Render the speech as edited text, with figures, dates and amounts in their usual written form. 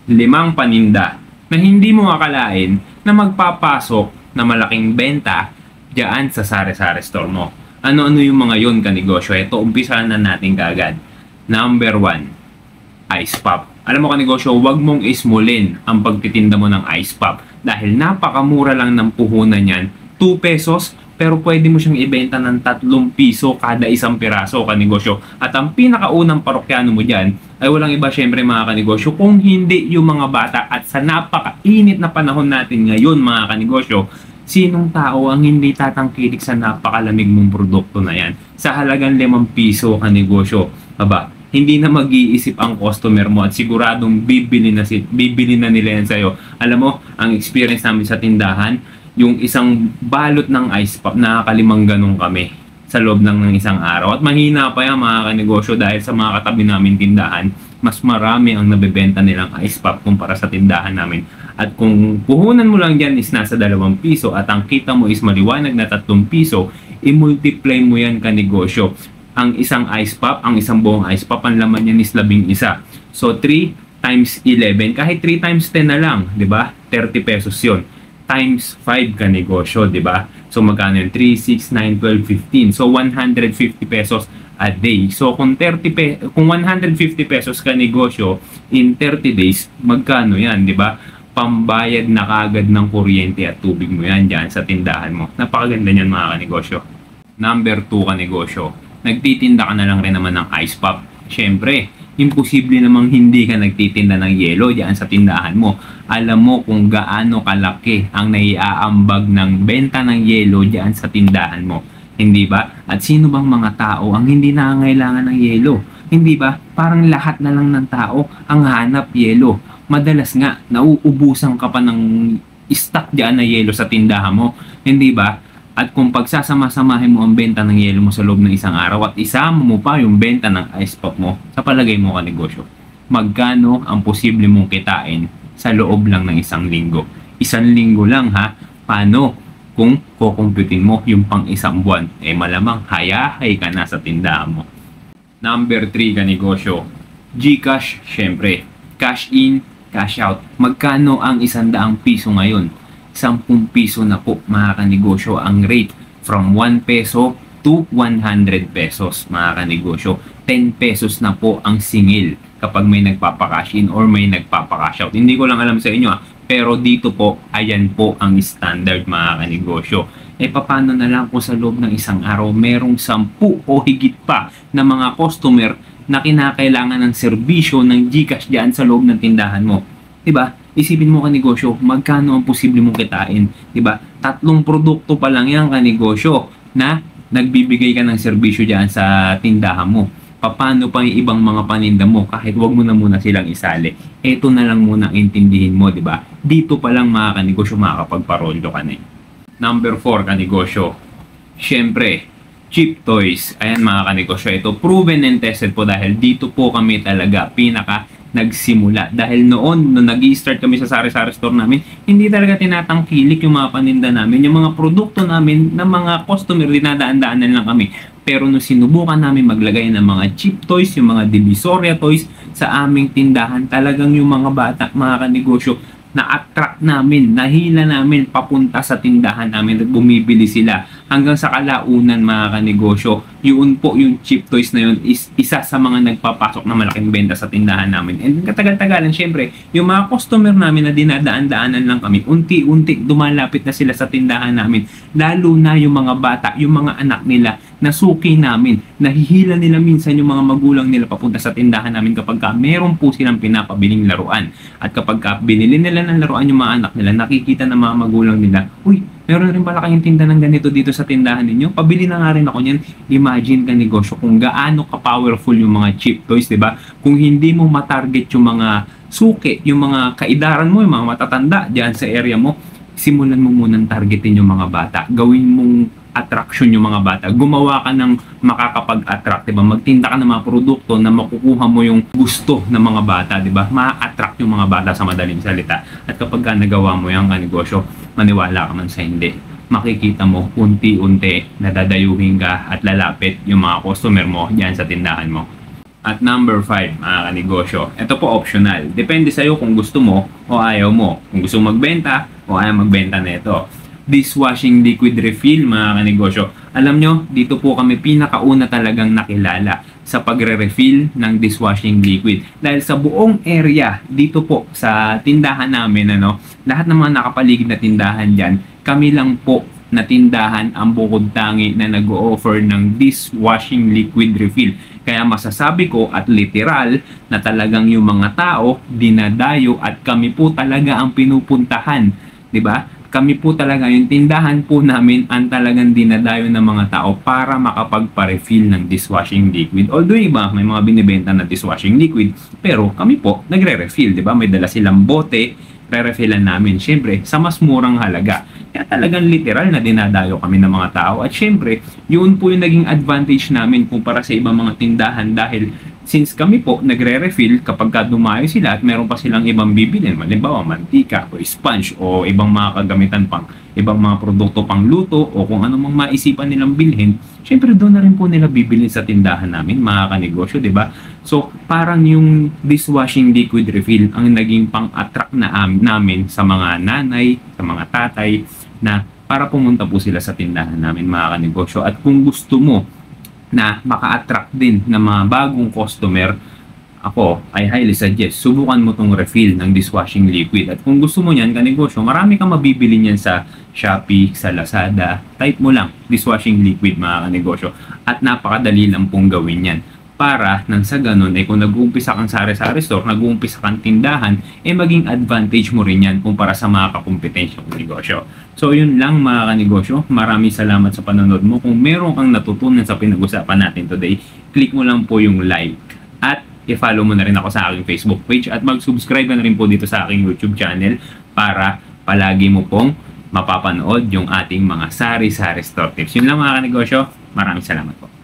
5 paninda na hindi mo akalain na magpapasok na malaking benta diyan sa sari-sari store mo. Ano-ano yung mga yon kanegosyo? Ito, umpisa na natin kaagad. Number 1, ice pop. Alam mo kanegosyo, huwag mong ismulin ang pagtitinda mo ng ice pop dahil napakamura lang ng puhunan yan. 2 pesos, pero pwede mo siyang ibenta ng 3 piso kada isang piraso kanegosyo. At ang pinakaunang parokyano mo dyan ay walang iba syempre mga kanegosyo kung hindi yung mga bata. At sa napakainit na panahon natin ngayon mga kanegosyo, sinong tao ang hindi tatangkilik sa napakalamig mong produkto na yan? Sa halagang 5 piso kanegosyo, aba, hindi na mag-iisip ang customer mo at siguradong bibili na nila yan sa'yo. Alam mo, ang experience namin sa tindahan, yung isang balot ng ice pop, nakakalimang ganun kami sa loob ng isang araw. At mahina pa yan mga kanegosyo dahil sa mga katabi namin tindahan, mas marami ang nabebenta nilang ice pop kumpara sa tindahan namin. At kung puhunan mo lang dyan is nasa 2 piso at ang kita mo is maliwanag na 3 piso, i-multiply mo yan kanegosyo. Ang isang ice pop, ang isang buong ice pop, ang laman yan is 11. So 3 times 11, kahit 3 times 10 na lang, di ba? 30 pesos yon times 5 kanegosyo, di ba? So magkano yun? 3, 6, 9, 12, 15. So 150 pesos a day. So kung 150 pesos kanegosyo in 30 days, magkano yan, di ba? Pambayad na kagad ng kuryente at tubig mo yan dyan sa tindahan mo. Napakaganda niyan mga kanegosyo. Number 2 kanegosyo, nagtitinda ka na lang rin naman ng ice pop. Siyempre, imposible namang hindi ka nagtitinda ng yelo diyan sa tindahan mo. Alam mo kung gaano kalaki ang naiaambag ng benta ng yelo diyan sa tindahan mo. Hindi ba? At sino bang mga tao ang hindi nangangailangan ng yelo? Hindi ba? Parang lahat na lang ng tao ang hanap yelo. Madalas nga, nauubusan ka pa ng stock diyan na yelo sa tindahan mo. Hindi ba? At kung pagsasama-samahin mo ang benta ng yelo mo sa loob ng isang araw at isama mo pa yung benta ng ice pop mo, sa palagay mo kanegosyo, magkano ang posible mong kitain sa loob lang ng 1 linggo? 1 linggo lang ha? Paano kung kukumputin mo yung pang 1 buwan? Eh malamang hayahay ka na sa tindahan mo. Number 3 kanegosyo, GCash syempre. Cash in, cash out. Magkano ang 100 piso ngayon? 10 piso na po mga kanegosyo ang rate from 1 peso to 100 pesos mga kanegosyo. 10 pesos na po ang singil kapag may nagpapakash in or may nagpapakash out. Hindi ko lang alam sa inyo pero dito po, ayan po ang standard mga kanegosyo. Eh paano na lang kung sa loob ng isang araw merong 10 o higit pa na mga customer na kinakailangan ng serbisyo ng GCash diyan sa loob ng tindahan mo? Diba? Isipin mo kanegosyo, magkano ang posible mong kitain? Diba? 3 produkto pa lang yan kanegosyo na nagbibigay ka ng serbisyo diyan sa tindahan mo. Paano pa yung ibang mga paninda mo kahit wag mo na muna silang isali? Ito na lang muna intindihin mo, diba? Dito pa lang mga kanegosyo makakapagparolyo ka na. Number 4 kanegosyo, syempre, cheap toys. Ayan mga kanegosyo, ito proven and tested po dahil dito po kami talaga nagsimula. Dahil noon, nung nag-i-start kami sa sari-sari store namin, hindi talaga tinatangkilik yung mga paninda namin. Yung mga produkto namin na mga customer, dinadaan-daanan lang kami. Pero nung sinubukan namin maglagay ng mga cheap toys, yung mga Divisoria toys sa aming tindahan, talagang yung mga bata, mga kanegosyo, na-attract namin, nahila namin papunta sa tindahan namin at bumibili sila. Hanggang sa kalaunan mga kanegosyo, yun po yung cheap toys na yun is isa sa mga nagpapasok na malaking benta sa tindahan namin. And katagal-tagalan, syempre, yung mga customer namin na dinadaan-daanan lang kami, unti-unti dumalapit na sila sa tindahan namin. Lalo na yung mga bata, yung mga anak nila, nasuki namin, nahihila nila minsan yung mga magulang nila papunta sa tindahan namin kapag meron po silang pinapabiling laruan. At kapag binili nila ng laruan yung mga anak nila, nakikita ng mga magulang nila, uy, meron rin pala kayong tinda ng ganito dito sa tindahan ninyo. Pabili na nga rin ako niyan. Imagine kanegosyo kung gaano ka-powerful yung mga cheap toys, 'di ba? Kung hindi mo matarget yung mga suki, yung mga kaidaran mo, yung mga matatanda diyan sa area mo, simulan mo munang targetin yung mga bata. Gawin mong attraction yung mga bata. Gumawa ka ng makakapag-attract, 'di ba? Magtinda ka ng mga produkto na makukuha mo yung gusto ng mga bata, 'di ba? Ma-attract yung mga bata sa madaling salita. At kapag nagawa mo yung kanegosyo, maniwala ka man sa hindi, makikita mo unti-unti nadadayuhin ka at lalapit yung mga customer mo diyan sa tindahan mo. At number 5, mga kanegosyo. Ito po optional. Depende sa'yo kung gusto mo o ayaw mo. Kung gusto magbenta o ayaw magbenta na ito. Dishwashing liquid refill, mga kanegosyo. Alam nyo, dito po kami pinakauna talagang nakilala sa pagre-refill ng dishwashing liquid. Dahil sa buong area, dito po sa tindahan namin, lahat ng mga nakapaligid na tindahan dyan, kami lang po na tindahan ang bukod tangi na nag-o-offer ng dishwashing liquid refill. Kaya masasabi ko at literal na talagang yung mga tao dinadayo at kami po talaga ang pinupuntahan. 'Di ba? Kami po talaga, yung tindahan po namin ang talagang dinadayo ng mga tao para makapagpa-refill ng dishwashing liquid. Although iba, may mga binibenta na dishwashing liquid, pero kami po nagre-refill, 'di ba? May dala silang bote, re-refillan namin. Siyempre, sa mas murang halaga. Kaya talagang literal na dinadayo kami ng mga tao. At siyempre, yun po yung naging advantage namin kumpara sa ibang mga tindahan dahil since kami po nagre-refill kapag dumayo sila at meron pa silang ibang bibilin, halimbawa mantika o sponge o ibang mga kagamitan pang ibang mga produkto pang luto o kung ano mang maisipan nilang bilhin, syempre doon na rin po nila bibilin sa tindahan namin, mga kanegosyo, di ba? So, parang yung dishwashing liquid refill ang naging pang-attract na namin sa mga nanay, sa mga tatay, na para pumunta po sila sa tindahan namin, mga kanegosyo. At kung gusto mo na maka-attract din ng mga bagong customer, ako, I highly suggest, subukan mo tong refill ng dishwashing liquid. At kung gusto mo yan, kanegosyo, marami kang mabibili niyan sa Shopee, sa Lazada. Type mo lang, dishwashing liquid, mga kanegosyo. At napakadali lang pong gawin yan. Para nang sa ganun, kung nag-uumpisa kang sari-sari store, nag-uumpisa kang tindahan, maging advantage mo rin yan kumpara sa mga kakumpetensya ng negosyo. So, yun lang, mga kanegosyo. Maraming salamat sa panonood mo. Kung meron kang natutunan sa pinag-usapan natin today, click mo lang po yung like. At i-follow mo na rin ako sa aking Facebook page at mag-subscribe na rin po dito sa aking YouTube channel para palagi mo pong mapapanood yung ating mga sari-sari store tips. Yun lang, mga kanegosyo. Maraming salamat po.